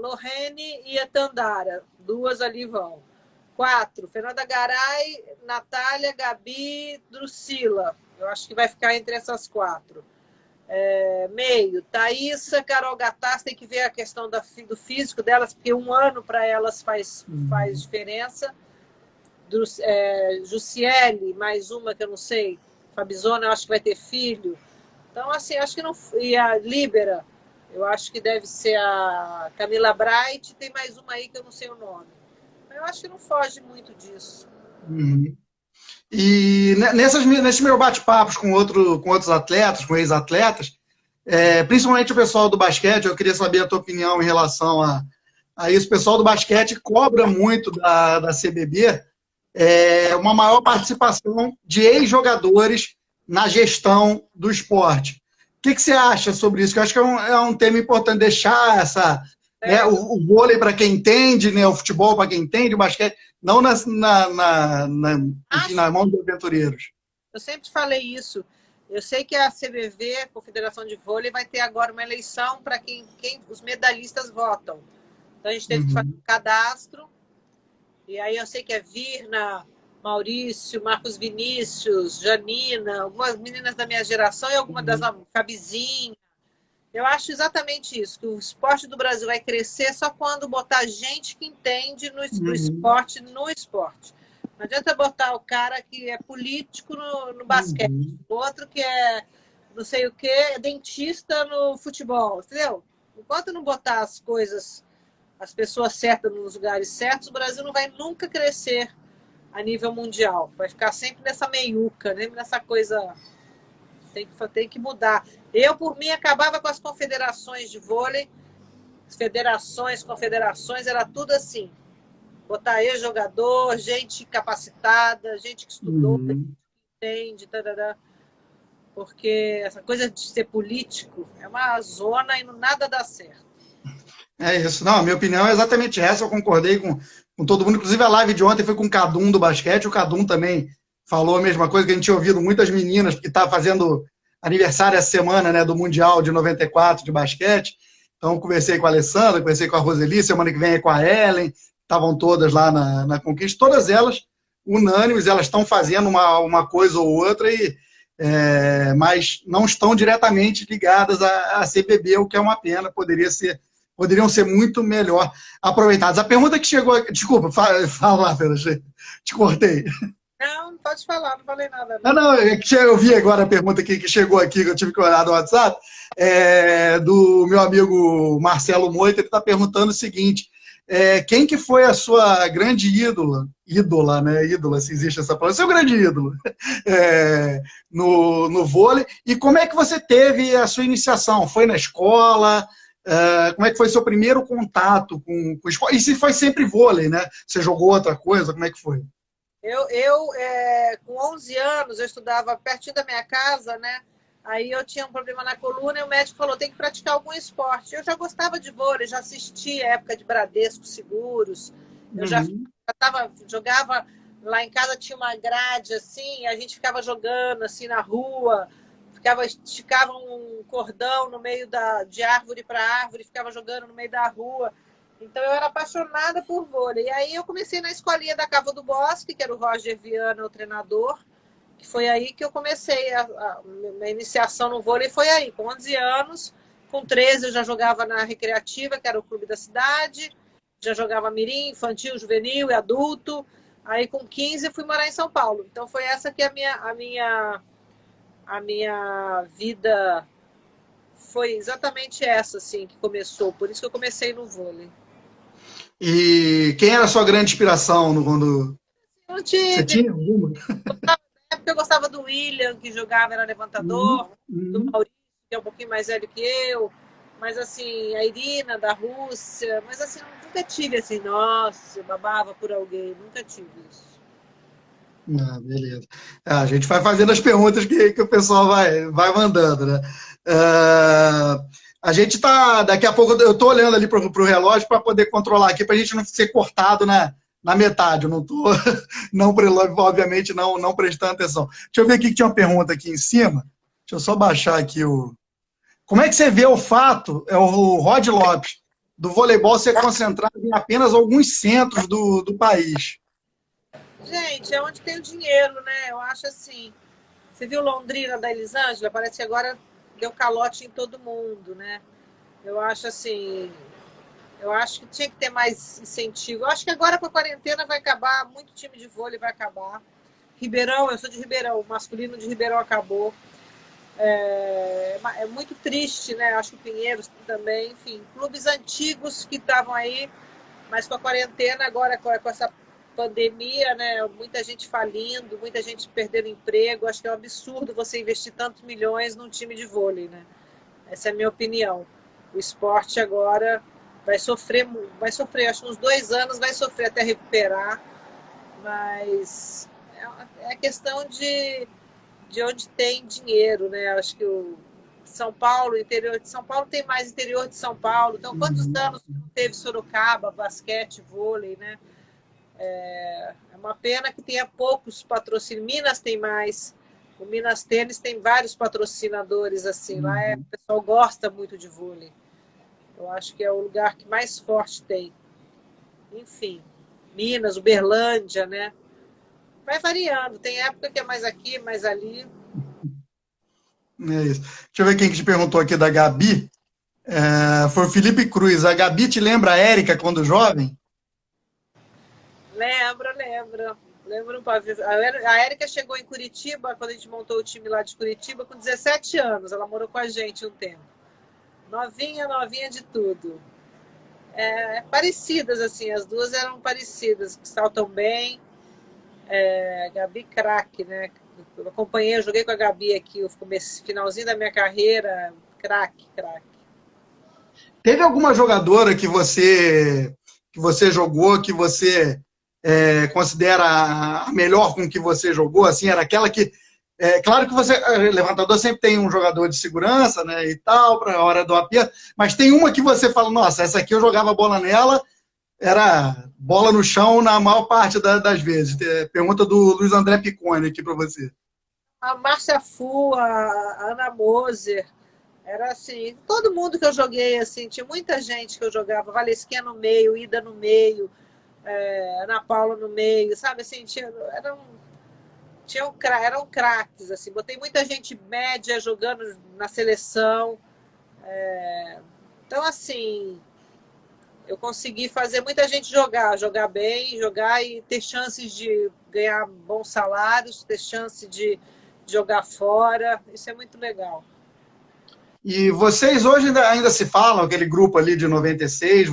Lorene e a Tandara. Duas ali vão. 4, Fernanda Garay, Natália, Gabi, Drusila. Eu acho que vai ficar entre essas 4. Meio, Thaísa, Carol Gattas, tem que ver a questão do físico delas, porque um ano para elas faz diferença. Jussiele, mais uma que eu não sei, Fabizona, eu acho que vai ter filho. Então, assim, acho que não. E a Líbera, eu acho que deve ser a Camila Bright, tem mais uma aí que eu não sei o nome. Eu acho que não foge muito disso. E nesses meus bate-papos com outros atletas, com ex-atletas, principalmente o pessoal do basquete, eu queria saber a tua opinião em relação a isso. O pessoal do basquete cobra muito da CBB uma maior participação de ex-jogadores na gestão do esporte. O que você acha sobre isso? Eu acho que é um tema importante deixar o vôlei para quem entende, né, o futebol para quem entende, o basquete, não na mão dos aventureiros. Eu sempre falei isso. Eu sei que a CBV, a Confederação de Vôlei, vai ter agora uma eleição para quem os medalhistas votam. Então, a gente teve que fazer um cadastro. E aí eu sei que é Virna, Maurício, Marcos Vinícius, Janina, algumas meninas da minha geração e algumas das Fabizinha. Eu acho exatamente isso, que o esporte do Brasil vai crescer só quando botar gente que entende no esporte, no esporte. Não adianta botar o cara que é político no basquete, o outro que é não sei o que, é dentista no futebol, entendeu? Enquanto não botar as pessoas certas nos lugares certos, o Brasil não vai nunca crescer a nível mundial. Vai ficar sempre nessa meiuca, né? Nessa coisa... Tem que mudar. Eu, por mim, acabava com as confederações de vôlei, federações, confederações, era tudo assim. Botar ex-jogador, gente capacitada, gente que estudou, gente Uhum. que entende, tarará. Porque essa coisa de ser político é uma zona e nada dá certo. É isso. Não, a minha opinião é exatamente essa. Eu concordei com todo mundo. Inclusive, a live de ontem foi com o Cadum do basquete. O Cadum também falou a mesma coisa, que a gente tinha ouvido muitas meninas, porque está fazendo aniversário essa semana, né, do Mundial de 94 de basquete. Então, conversei com a Alessandra, conversei com a Roseli, semana que vem é com a Ellen. Estavam todas lá na Conquista. Todas elas unânimes, elas estão fazendo uma coisa ou outra, mas não estão diretamente ligadas à CBB, o que é uma pena. Poderiam ser muito melhor aproveitados. A pergunta que chegou... Desculpa, fala lá, Pedro, te cortei. Não, pode falar, não falei nada, Não, não. não, eu vi agora a pergunta que chegou aqui, que eu tive que olhar no WhatsApp, do meu amigo Marcelo Moita. Ele está perguntando o seguinte: quem que foi a sua grande ídola, né? Ídola, se existe essa palavra, seu grande ídolo no vôlei, e como é que você teve a sua iniciação? Foi na escola? Como é que foi seu primeiro contato com esporte? E se foi sempre vôlei, né? Você jogou outra coisa? Como é que foi? Com 11 anos, eu estudava pertinho da minha casa, né? Aí eu tinha um problema na coluna e o médico falou, tem que praticar algum esporte. Eu já gostava de vôlei, já assistia a época de Bradesco Seguros. Eu Uhum. jogava, lá em casa tinha uma grade assim, a gente ficava jogando assim na rua, esticava um cordão no meio de árvore para árvore, ficava jogando no meio da rua. Então eu era apaixonada por vôlei. E aí eu comecei na escolinha da Cava do Bosque, que era o Roger Viana, o treinador, que foi aí que eu comecei a minha iniciação no vôlei, foi aí, com 11 anos. Com 13 eu já jogava na Recreativa, que era o clube da cidade, já jogava mirim, infantil, juvenil e adulto. Aí com 15 eu fui morar em São Paulo. Então foi essa que a minha vida foi exatamente essa, assim, que começou. Por isso que eu comecei no vôlei. E quem era a sua grande inspiração quando Não você tive. tinha alguma? Na época eu gostava do William, que jogava, era levantador, Uhum, do uhum. Maurício, que é um pouquinho mais velho que eu, mas assim, a Irina, da Rússia, mas assim, nunca tive assim, nossa, eu babava por alguém, nunca tive isso. Beleza. A gente vai fazendo as perguntas que o pessoal vai mandando, né? A gente tá. Daqui a pouco eu estou olhando ali para o relógio para poder controlar aqui, para a gente não ser cortado na metade. Eu não estou, não, obviamente, não prestando atenção. Deixa eu ver aqui que tinha uma pergunta aqui em cima. Deixa eu só baixar aqui o. Como é que você vê o fato, o Rod Lopes, do voleibol ser concentrado em apenas alguns centros do país? Gente, é onde tem o dinheiro, né? Eu acho assim. Você viu Londrina da Elisângela? Parece que agora deu calote em todo mundo, né? Eu acho assim. Eu acho que tinha que ter mais incentivo. Eu acho que agora com a quarentena vai acabar, muito time de vôlei vai acabar. Ribeirão, eu sou de Ribeirão, o masculino de Ribeirão acabou. É muito triste, né? Acho que o Pinheiros também, enfim, clubes antigos que estavam aí, mas com a quarentena, agora com essa pandemia, né? Muita gente falindo, muita gente perdendo emprego. Acho que é um absurdo você investir tantos milhões num time de vôlei, né? Essa é a minha opinião. O esporte agora vai sofrer, acho que uns 2 anos vai sofrer até recuperar, mas é questão de onde tem dinheiro, né? Acho que o São Paulo, interior de São Paulo, tem mais interior de São Paulo. Então, quantos Uhum. anos não teve Sorocaba, basquete, vôlei, né? É uma pena que tenha poucos patrocínios. Minas tem mais. O Minas Tênis tem vários patrocinadores, assim. Lá o Uhum. pessoal gosta muito de vôlei. Eu acho que é o lugar que mais forte tem. Enfim, Minas, Uberlândia, né? Vai variando. Tem época que é mais aqui, mais ali. É isso. Deixa eu ver quem que te perguntou aqui da Gabi. Foi o Felipe Cruz. A Gabi te lembra a Érica quando jovem? Lembro, lembro. Lembro um pouco. A Érica chegou em Curitiba, quando a gente montou o time lá de Curitiba, com 17 anos. Ela morou com a gente um tempo. Novinha, novinha de tudo. Parecidas, assim, as duas eram parecidas, que saltam bem. Gabi craque, né? Eu acompanhei, eu joguei com a Gabi aqui, o finalzinho da minha carreira, craque, craque. Teve alguma jogadora que você jogou, que você considera a melhor com que você jogou? Assim, era aquela que. Claro que levantador sempre tem um jogador de segurança, né, e tal, para a hora do aperto, mas tem uma que você fala, nossa, essa aqui eu jogava bola nela, era bola no chão na maior parte das vezes. Pergunta do Luiz André Piccone aqui para você. A Márcia Fu, a Ana Moser, era assim, todo mundo que eu joguei, assim, tinha muita gente que eu jogava, Valesquinha no meio, Ida no meio, Ana Paula no meio, sabe, assim, eram craques, assim, botei muita gente média jogando na seleção, então, assim, eu consegui fazer muita gente jogar bem, jogar e ter chances de ganhar bons salários, ter chance de jogar fora, isso é muito legal. E vocês hoje ainda se falam, aquele grupo ali de 96,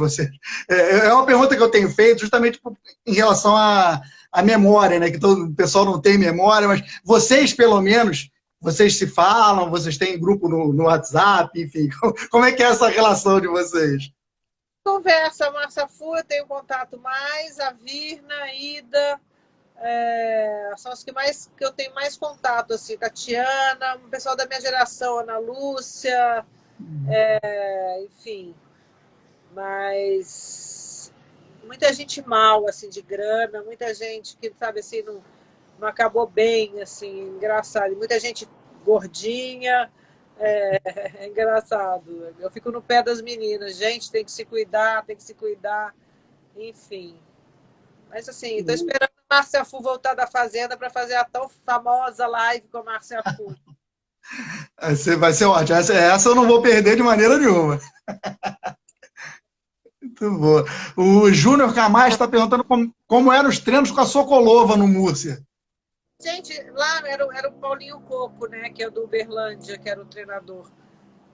é uma pergunta que eu tenho feito justamente em relação à memória, né? Que o pessoal não tem memória, mas vocês, pelo menos, vocês se falam, vocês têm grupo no WhatsApp, enfim. Como é que é essa relação de vocês? Conversa, a Márcia Fu, eu tenho contato mais, a Virna, a Ida, são os que eu tenho mais contato, assim, Tatiana, o pessoal da minha geração, Ana Lúcia, enfim, mas muita gente mal, assim, de grana, muita gente que, sabe, assim, não acabou bem, assim, engraçado, muita gente gordinha, é engraçado, eu fico no pé das meninas, gente, tem que se cuidar, enfim. Mas assim, estou esperando a Márcia Fu voltar da Fazenda para fazer a tão famosa live com a Márcia Fu. Vai ser ótimo. Essa eu não vou perder de maneira nenhuma. Muito boa. O Júnior Camacho está perguntando como eram os treinos com a Sokolova no Múrcia. Gente, lá era o Paulinho Coco, né? Que é do Uberlândia, que era o treinador.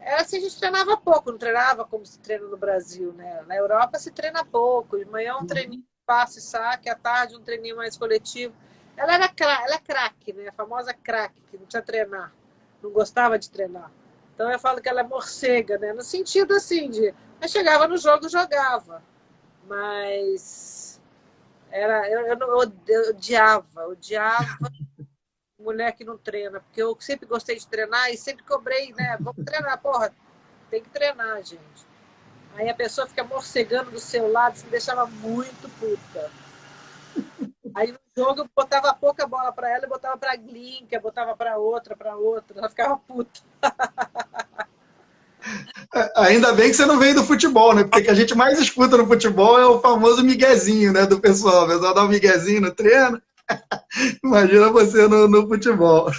Era assim, a gente treinava pouco, não treinava como se treina no Brasil, né? Na Europa se treina pouco. De manhã um treininho, passe e saque, à tarde um treininho mais coletivo. Ela é craque, né? A famosa craque, que não precisa treinar. Não gostava de treinar. Então eu falo que ela é morcega, né? No sentido assim de... Mas chegava no jogo, jogava. Mas... Eu odiava mulher que não treina, porque eu sempre gostei de treinar e sempre cobrei, né? Vamos treinar, porra, tem que treinar, gente. Aí a pessoa fica morcegando do seu lado, isso me deixava muito puta. Aí no jogo eu botava pouca bola para ela, eu botava para Glinka, botava para outra, ela ficava puta. Ainda bem que você não veio do futebol, né? Porque o que a gente mais escuta no futebol é o famoso miguezinho, né? Do pessoal. O pessoal dá um miguezinho no treino. Imagina você no futebol.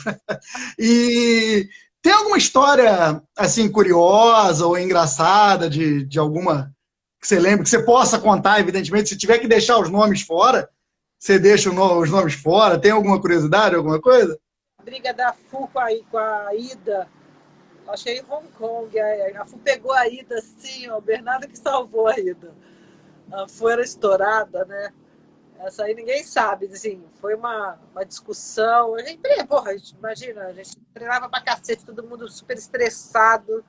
E tem alguma história, assim, curiosa ou engraçada de alguma que você lembre, que você possa contar, evidentemente. Se tiver que deixar os nomes fora, você deixa os nomes fora. Tem alguma curiosidade, alguma coisa? A briga da Fu com a Ida, achei em Hong Kong. A Fu pegou a Ida assim, ó, o Bernardo que salvou a Ida. A Fu era estourada, né? Essa aí ninguém sabe, assim, foi uma discussão. A gente, porra, imagina, a gente treinava pra cacete, todo mundo super estressado.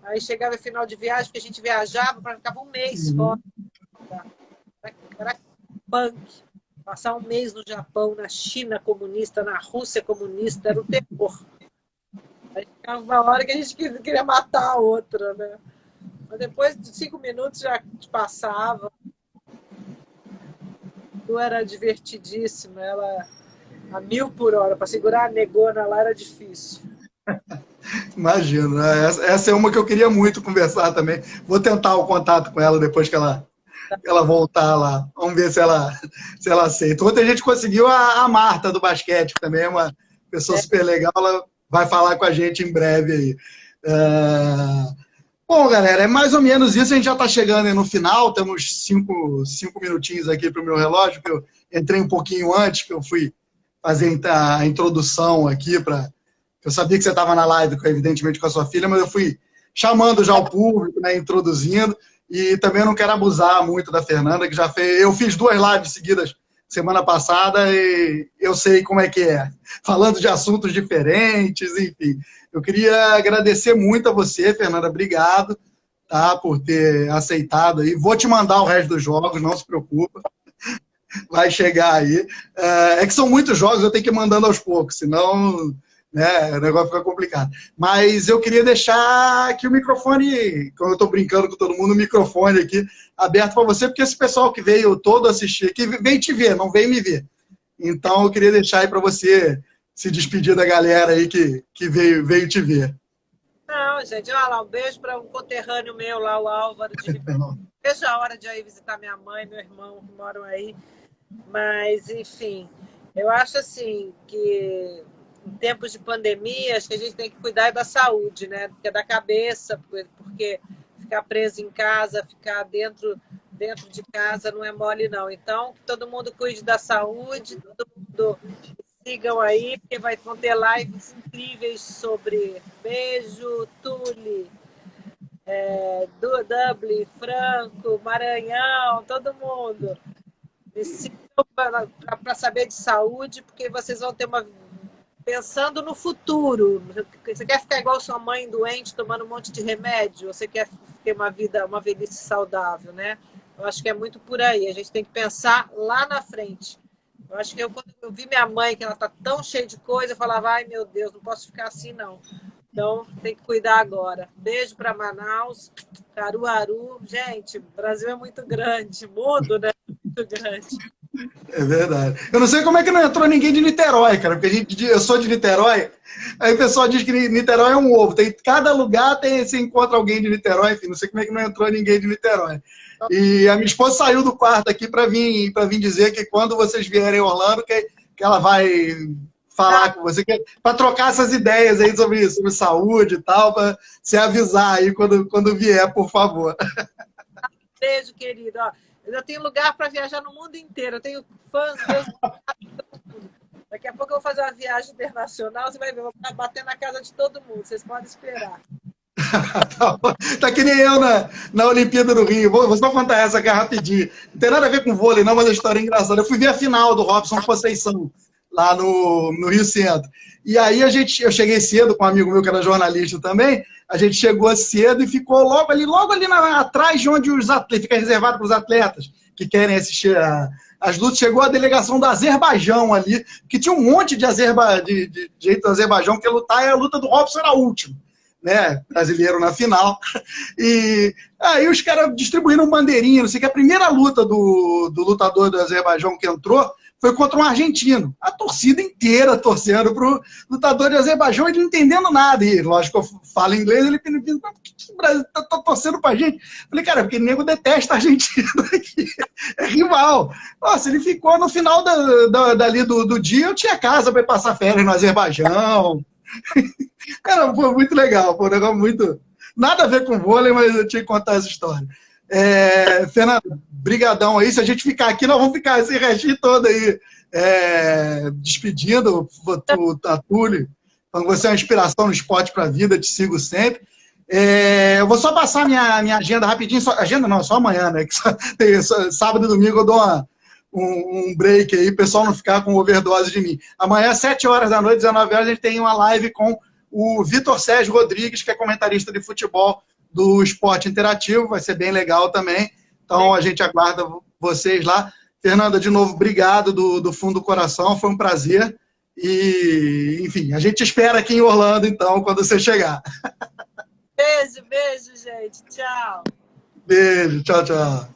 Aí chegava o final de viagem, porque a gente viajava, ficava um mês fora. Era punk. Passar um mês no Japão, na China comunista, na Rússia comunista, era um terror. Aí ficava uma hora que a gente queria matar a outra, né? Mas depois de 5 minutos já passava. Era divertidíssima, ela a 1000 por hora, para segurar a negona lá era difícil. Imagino, né? Essa é uma que eu queria muito conversar também. Vou tentar o contato com ela depois que ela voltar lá. Vamos ver se ela aceita. Ontem a gente conseguiu a Marta do basquete, que também é uma pessoa super legal, ela vai falar com a gente em breve aí. Bom, galera, é mais ou menos isso. A gente já está chegando aí no final. Temos 5 minutinhos aqui para o meu relógio, que eu entrei um pouquinho antes, que eu fui fazer a introdução aqui. Eu sabia que você estava na live, evidentemente, com a sua filha, mas eu fui chamando já o público, né, introduzindo. E também não quero abusar muito da Fernanda, que já fez... Eu fiz 2 lives seguidas semana passada e eu sei como é que é. Falando de assuntos diferentes, enfim. Eu queria agradecer muito a você, Fernanda, obrigado, tá, por ter aceitado aí. Vou te mandar o resto dos jogos, não se preocupa. Vai chegar aí. É que são muitos jogos, eu tenho que ir mandando aos poucos, senão, né, o negócio fica complicado. Mas eu queria deixar aqui o microfone, como eu estou brincando com todo mundo, o microfone aqui aberto para você, porque esse pessoal que veio todo assistir aqui veio te ver, não veio me ver. Então eu queria deixar aí para você se despedir da galera aí que veio te ver. Não, gente, olha lá, um beijo para um conterrâneo meu lá, o Álvaro de Ribeirão. Vejo a hora de ir visitar minha mãe, meu irmão, que moram aí. Mas, enfim, eu acho assim que em tempos de pandemia, acho que a gente tem que cuidar da saúde, né? Porque é da cabeça, porque ficar preso em casa, ficar dentro de casa não é mole, não. Então, que todo mundo cuide da saúde, todo mundo sigam aí, porque vão ter lives incríveis sobre Beijo, Tule, Dublin, Franco, Maranhão, todo mundo. Para saber de saúde, porque vocês vão ter uma... Pensando no futuro. Você quer ficar igual sua mãe doente, tomando um monte de remédio? Ou você quer ter uma velhice saudável, né? Eu acho que é muito por aí. A gente tem que pensar lá na frente. Eu acho que quando eu vi minha mãe, que ela está tão cheia de coisa, eu falava, ai meu Deus, não posso ficar assim não. Então tem que cuidar agora. Beijo para Manaus, Caruaru. Gente, o Brasil é muito grande, mundo, né? Muito grande. É verdade. Eu não sei como é que não entrou ninguém de Niterói, cara, porque eu sou de Niterói, aí o pessoal diz que Niterói é um ovo. Cada lugar você encontra alguém de Niterói, enfim, não sei como é que não entrou ninguém de Niterói. E a minha esposa saiu do quarto aqui para vir dizer que quando vocês vierem em Orlando, que ela vai falar com você, para trocar essas ideias aí sobre saúde e tal, para se avisar aí quando vier, por favor. Beijo, querido. Ó, eu tenho lugar para viajar no mundo inteiro. Eu tenho fãs meus. Daqui a pouco eu vou fazer uma viagem internacional. Você vai ver, eu vou bater na casa de todo mundo. Vocês podem esperar. Tá que nem eu na Olimpíada do Rio. Vou só contar essa aqui rapidinho. Não tem nada a ver com vôlei, não, mas a história é engraçada. Eu fui ver a final do Robson Conceição, lá no Rio Centro. E aí eu cheguei cedo com um amigo meu que era jornalista também. A gente chegou cedo e ficou logo ali atrás de onde os atletas, fica reservado para os atletas que querem assistir as lutas. Chegou a delegação do Azerbaijão ali, que tinha um monte de gente do Azerbaijão que ia lutar, e a luta do Robson era a última, né? Brasileiro na final. E aí os caras distribuíram bandeirinha, não sei o que. A primeira luta do lutador do Azerbaijão que entrou foi contra um argentino. A torcida inteira torcendo pro lutador de Azerbaijão, ele não entendendo nada. E, lógico, eu falo inglês, ele pergunta, por que o Brasil tá torcendo pra gente? Falei, cara, porque o nego detesta argentino aqui. É rival. Nossa, ele ficou no final dali do dia, eu tinha casa para passar férias no Azerbaijão. Cara, foi muito legal, foi um negócio muito... Nada a ver com vôlei, mas eu tinha que contar essa história. Fernando, brigadão aí. Se a gente ficar aqui, nós vamos ficar esse restinho todo aí despedindo a Túlio. Você é uma inspiração no esporte para a vida, te sigo sempre. Eu vou só passar minha agenda rapidinho. Agenda não, só amanhã, né? Sábado e domingo eu dou um break aí, o pessoal não ficar com overdose de mim. Amanhã, às 7 horas da noite, 19 horas, a gente tem uma live com o Vitor Sérgio Rodrigues, que é comentarista de futebol do Esporte Interativo, vai ser bem legal também. Então, a gente aguarda vocês lá. Fernanda, de novo, obrigado do fundo do coração, foi um prazer. E, enfim, a gente espera aqui em Orlando, então, quando você chegar. Beijo, gente. Tchau. Beijo, tchau, tchau.